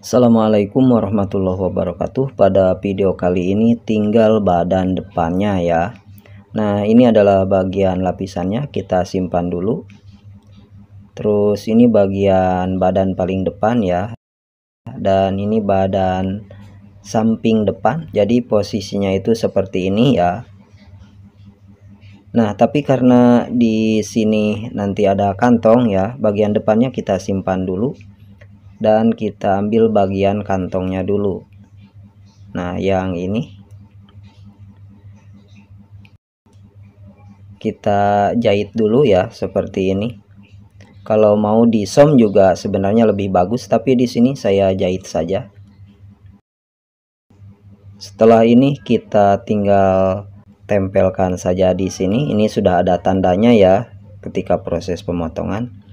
Assalamualaikum warahmatullahi wabarakatuh. Pada video kali ini tinggal badan depannya ya. Nah, ini adalah bagian lapisannya, kita simpan dulu. Terus ini bagian badan paling depan ya. Dan ini badan samping depan. Jadi posisinya itu seperti ini ya. Nah, tapi karena di sini nanti ada kantong ya, bagian depannya kita simpan dulu. Dan kita ambil bagian kantongnya dulu. Nah, yang ini kita jahit dulu ya, seperti ini. Kalau mau di som juga sebenarnya lebih bagus, tapi di sini saya jahit saja. Setelah ini kita tinggal tempelkan saja di sini. Ini sudah ada tandanya ya ketika proses pemotongan.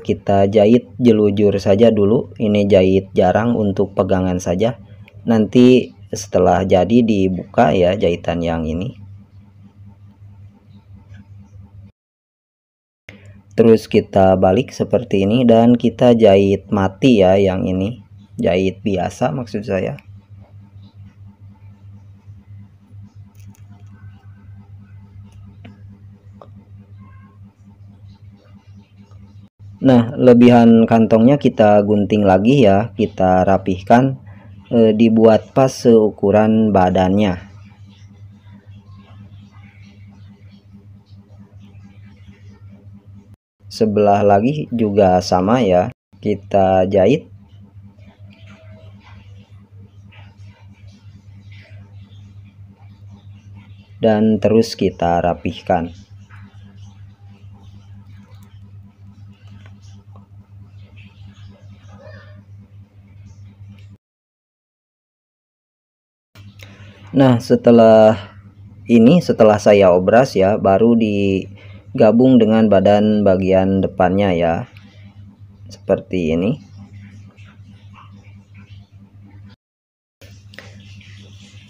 Kita jahit jelujur saja dulu. Ini jahit jarang untuk pegangan saja. Nanti setelah jadi dibuka ya jahitan yang ini. Terus kita balik seperti ini dan kita jahit mati ya, yang ini jahit biasa maksud saya. Nah, lebihan kantongnya kita gunting lagi ya, kita rapihkan, dibuat pas seukuran badannya. Sebelah lagi juga sama ya, kita jahit. Dan terus kita rapihkan. Nah, setelah saya obras ya, baru digabung dengan badan bagian depannya ya, seperti ini.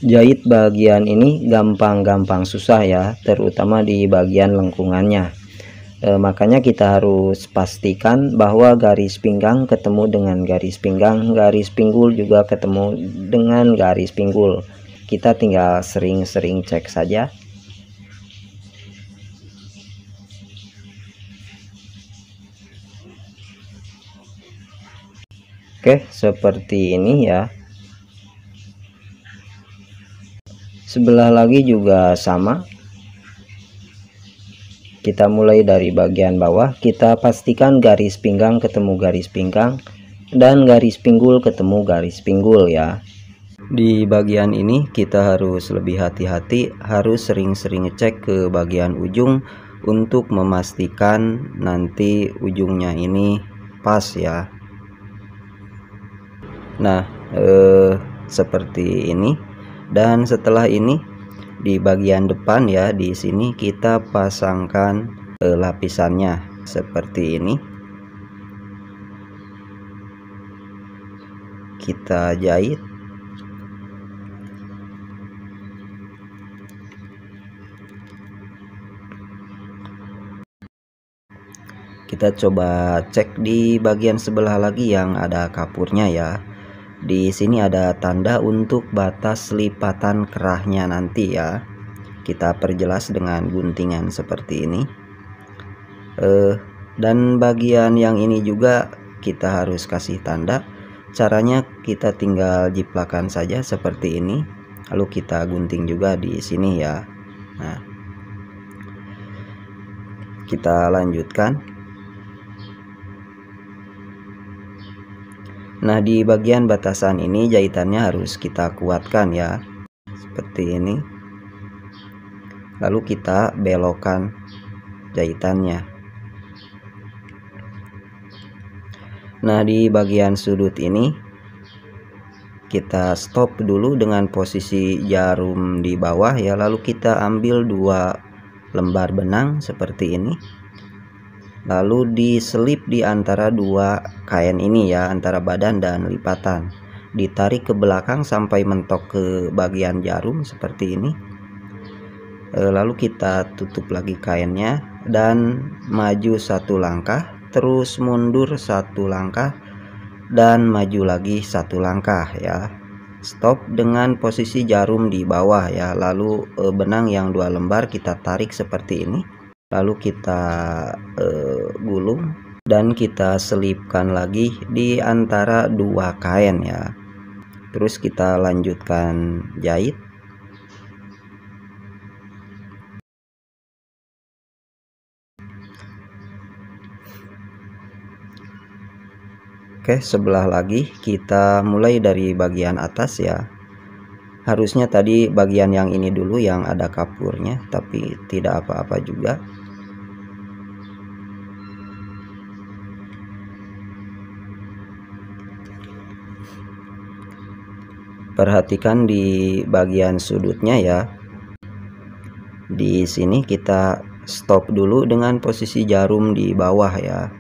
Jahit bagian ini gampang susah ya, terutama di bagian lengkungannya. Makanya kita harus pastikan bahwa garis pinggang ketemu dengan garis pinggang, garis pinggul juga ketemu dengan garis pinggul. Kita tinggal sering-sering cek saja. Oke, seperti ini ya. Sebelah lagi juga sama. Kita mulai dari bagian bawah, kita pastikan garis pinggang ketemu garis pinggang dan garis pinggul ketemu garis pinggul ya. Di bagian ini kita harus lebih hati-hati, harus sering-sering cek ke bagian ujung untuk memastikan nanti ujungnya ini pas ya. Nah, seperti ini. Dan setelah ini di bagian depan ya, di sini kita pasangkan lapisannya seperti ini. Kita jahit. Kita coba cek di bagian sebelah lagi yang ada kapurnya ya. Di sini ada tanda untuk batas lipatan kerahnya nanti ya. Kita perjelas dengan guntingan seperti ini. Dan bagian yang ini juga kita harus kasih tanda. Caranya kita tinggal jiplakan saja seperti ini. Lalu kita gunting juga di sini ya. Nah, kita lanjutkan. Nah, di bagian batasan ini jahitannya harus kita kuatkan ya, seperti ini. Lalu kita belokkan jahitannya. Nah, di bagian sudut ini kita stop dulu dengan posisi jarum di bawah ya, lalu kita ambil 2 lembar benang seperti ini. Lalu diselip di antara 2 kain ini ya, antara badan dan lipatan. Ditarik ke belakang sampai mentok ke bagian jarum seperti ini. Lalu kita tutup lagi kainnya dan maju 1 langkah, terus mundur 1 langkah, dan maju lagi satu langkah ya. Stop dengan posisi jarum di bawah ya, lalu benang yang 2 lembar kita tarik seperti ini, lalu kita gulung dan kita selipkan lagi di antara 2 kain ya. Terus kita lanjutkan jahit. Oke, sebelah lagi kita mulai dari bagian atas ya. Harusnya tadi bagian yang ini dulu yang ada kapurnya, tapi tidak apa-apa juga. Perhatikan di bagian sudutnya ya. Di sini kita stop dulu dengan posisi jarum di bawah ya.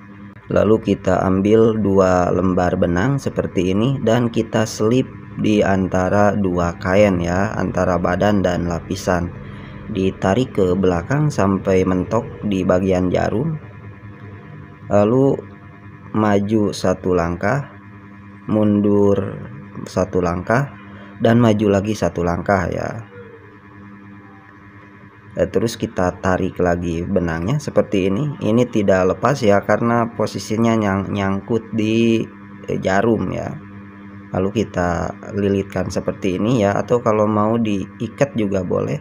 Lalu kita ambil 2 lembar benang seperti ini dan kita selip di antara 2 kain ya, antara badan dan lapisan. Ditarik ke belakang sampai mentok di bagian jarum. Lalu maju 1 langkah, mundur 1 langkah, dan maju lagi 1 langkah ya. Terus kita tarik lagi benangnya seperti ini. Ini tidak lepas ya karena posisinya nyangkut di jarum ya. Lalu kita lilitkan seperti ini ya, atau kalau mau diikat juga boleh.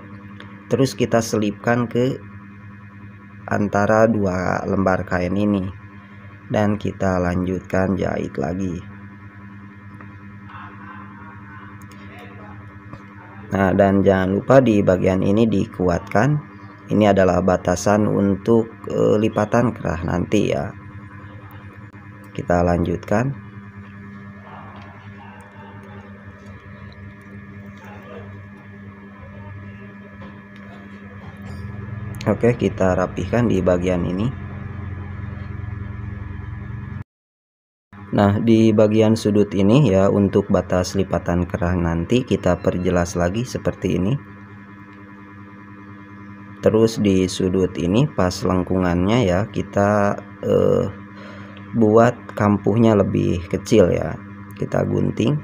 Terus kita selipkan ke antara 2 lembar kain ini dan kita lanjutkan jahit lagi. Nah, dan jangan lupa di bagian ini dikuatkan. Ini adalah batasan untuk lipatan kerah nanti ya. Kita lanjutkan. Oke, kita rapihkan di bagian ini. Nah, di bagian sudut ini ya, untuk batas lipatan kerah nanti kita perjelas lagi seperti ini. Terus di sudut ini pas lengkungannya ya, kita buat kampuhnya lebih kecil ya. Kita gunting.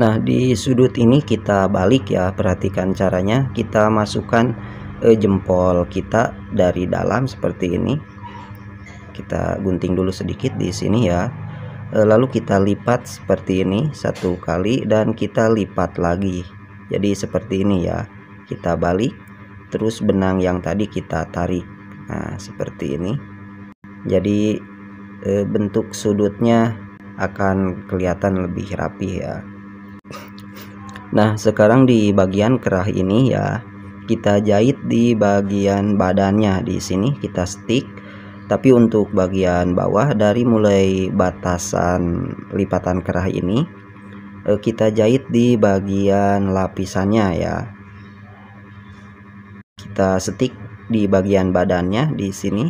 Nah, di sudut ini kita balik ya, perhatikan caranya. Kita masukkan jempol kita dari dalam seperti ini. Kita gunting dulu sedikit di sini ya. Lalu kita lipat seperti ini 1 kali dan kita lipat lagi. Jadi seperti ini ya. Kita balik, terus benang yang tadi kita tarik. Nah, seperti ini. Jadi bentuk sudutnya akan kelihatan lebih rapi ya. Nah, sekarang di bagian kerah ini ya, kita jahit di bagian badannya. Di sini kita stick, tapi untuk bagian bawah dari mulai batasan lipatan kerah ini kita jahit di bagian lapisannya ya. Kita stick di bagian badannya di sini.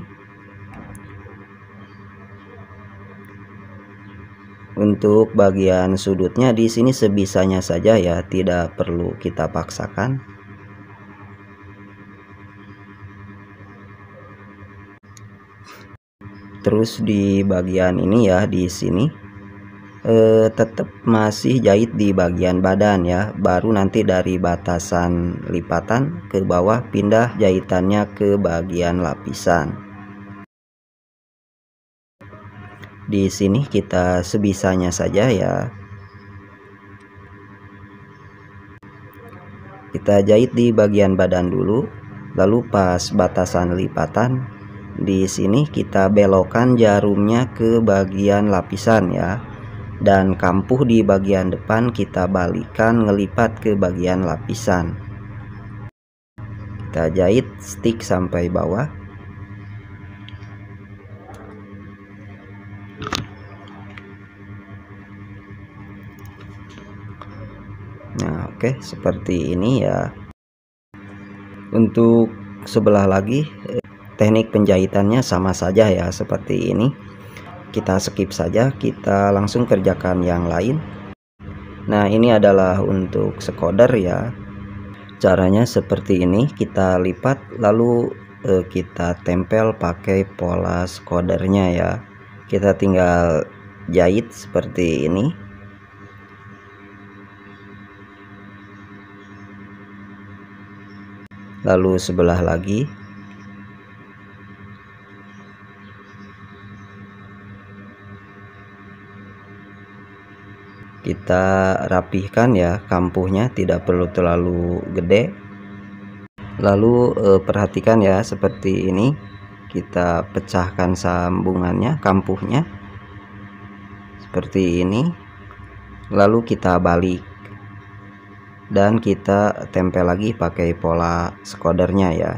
Untuk bagian sudutnya di sini sebisanya saja ya, tidak perlu kita paksakan. Terus di bagian ini ya, di sini tetap masih jahit di bagian badan ya, baru nanti dari batasan lipatan ke bawah pindah jahitannya ke bagian lapisan. Di sini kita sebisanya saja ya. Kita jahit di bagian badan dulu, lalu pas batasan lipatan di sini kita belokkan jarumnya ke bagian lapisan ya, dan kampuh di bagian depan kita balikan ngelipat ke bagian lapisan. Kita jahit stick sampai bawah. Nah, oke, seperti ini ya. Untuk sebelah lagi teknik penjahitannya sama saja ya, seperti ini. Kita skip saja, kita langsung kerjakan yang lain. Nah, ini adalah untuk sekoder ya. Caranya seperti ini, kita lipat lalu kita tempel pakai pola skodernya ya. Kita tinggal jahit seperti ini. Lalu sebelah lagi. Kita rapihkan ya kampuhnya, tidak perlu terlalu gede. Lalu perhatikan ya, seperti ini kita pecahkan sambungannya, kampuhnya seperti ini. Lalu kita balik dan kita tempel lagi pakai pola skodernya ya.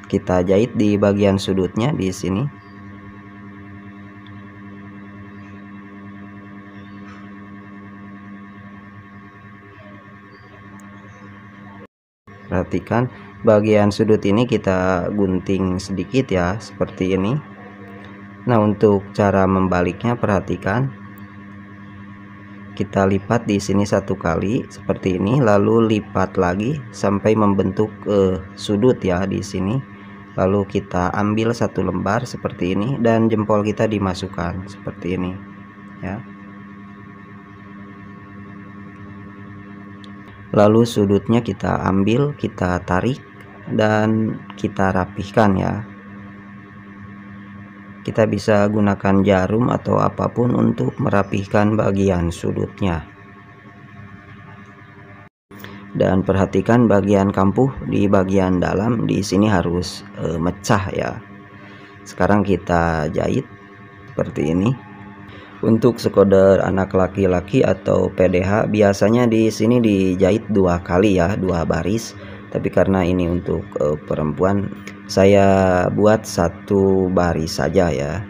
Kita jahit di bagian sudutnya di sini. Perhatikan bagian sudut ini kita gunting sedikit ya, seperti ini. Nah, untuk cara membaliknya perhatikan, kita lipat di sini satu kali seperti ini, lalu lipat lagi sampai membentuk sudut ya di sini. Lalu kita ambil satu lembar seperti ini dan jempol kita dimasukkan seperti ini ya. Lalu sudutnya kita ambil, kita tarik dan kita rapihkan ya. Kita bisa gunakan jarum atau apapun untuk merapihkan bagian sudutnya. Dan perhatikan bagian kampuh di bagian dalam di sini harus mecah ya. Sekarang kita jahit seperti ini. Untuk skoder anak laki-laki atau PDH biasanya di sini dijahit 2 kali ya, 2 baris. Tapi karena ini untuk perempuan, saya buat 1 baris saja ya.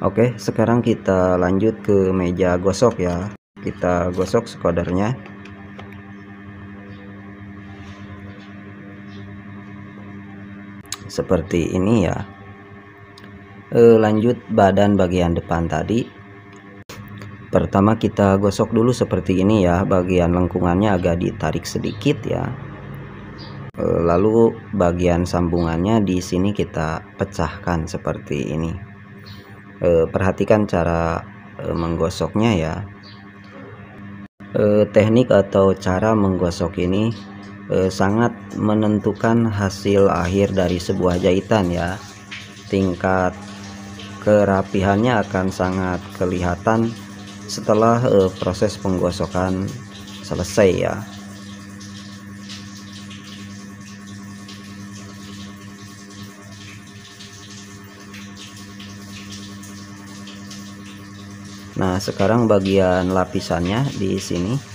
Oke, sekarang kita lanjut ke meja gosok ya. Kita gosok skodernya. Seperti ini ya. Lanjut badan bagian depan tadi. Pertama kita gosok dulu seperti ini ya, bagian lengkungannya agak ditarik sedikit ya. Lalu bagian sambungannya di sini kita pecahkan seperti ini. Perhatikan cara menggosoknya ya. Teknik atau cara menggosok ini sangat menentukan hasil akhir dari sebuah jahitan ya. Tingkat kerapihannya akan sangat kelihatan setelah proses penggosokan selesai ya. Nah, sekarang bagian lapisannya di sini.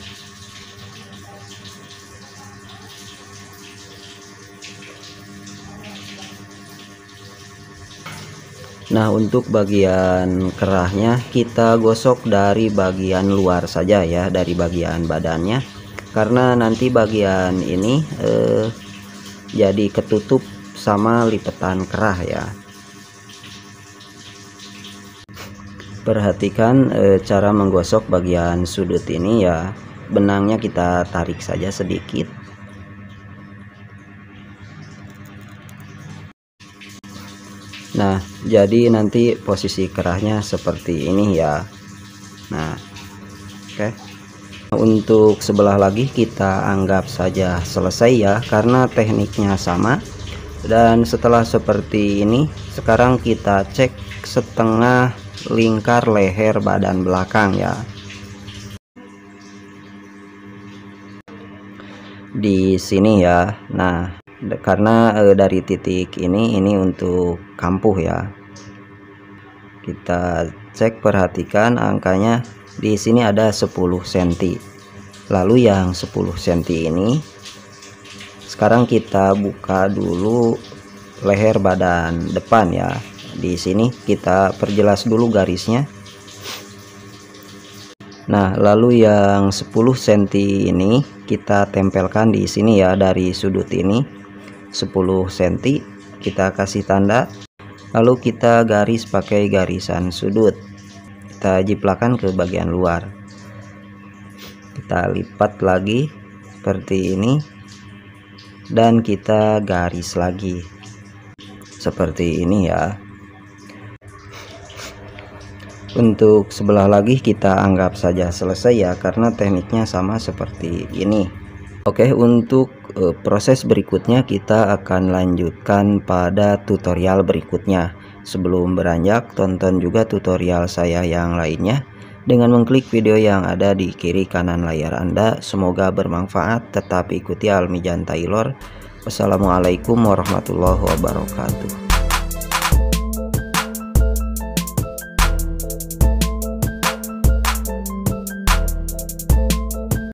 Nah, untuk bagian kerahnya kita gosok dari bagian luar saja ya, dari bagian badannya, karena nanti bagian ini jadi ketutup sama lipetan kerah ya. Perhatikan cara menggosok bagian sudut ini ya. Benangnya kita tarik saja sedikit. Nah, jadi nanti posisi kerahnya seperti ini ya. Nah, oke. Untuk sebelah lagi kita anggap saja selesai ya, karena tekniknya sama. Dan setelah seperti ini, sekarang kita cek setengah lingkar leher badan belakang ya. Di sini ya. Nah, karena dari titik ini untuk kampuh ya. Kita cek, perhatikan angkanya di sini ada 10 cm. Lalu yang 10 cm ini sekarang kita buka dulu leher badan depan ya. Di sini kita perjelas dulu garisnya. Nah, lalu yang 10 cm ini kita tempelkan di sini ya, dari sudut ini 10 cm kita kasih tanda, lalu kita garis pakai garisan sudut, kita jiplakan ke bagian luar, kita lipat lagi seperti ini dan kita garis lagi seperti ini ya. Untuk sebelah lagi kita anggap saja selesai ya, karena tekniknya sama seperti ini. Oke, untuk proses berikutnya kita akan lanjutkan pada tutorial berikutnya. Sebelum beranjak, tonton juga tutorial saya yang lainnya dengan mengklik video yang ada di kiri kanan layar Anda. Semoga bermanfaat. Tetap ikuti Almijan Taylor. Wassalamualaikum warahmatullahi wabarakatuh.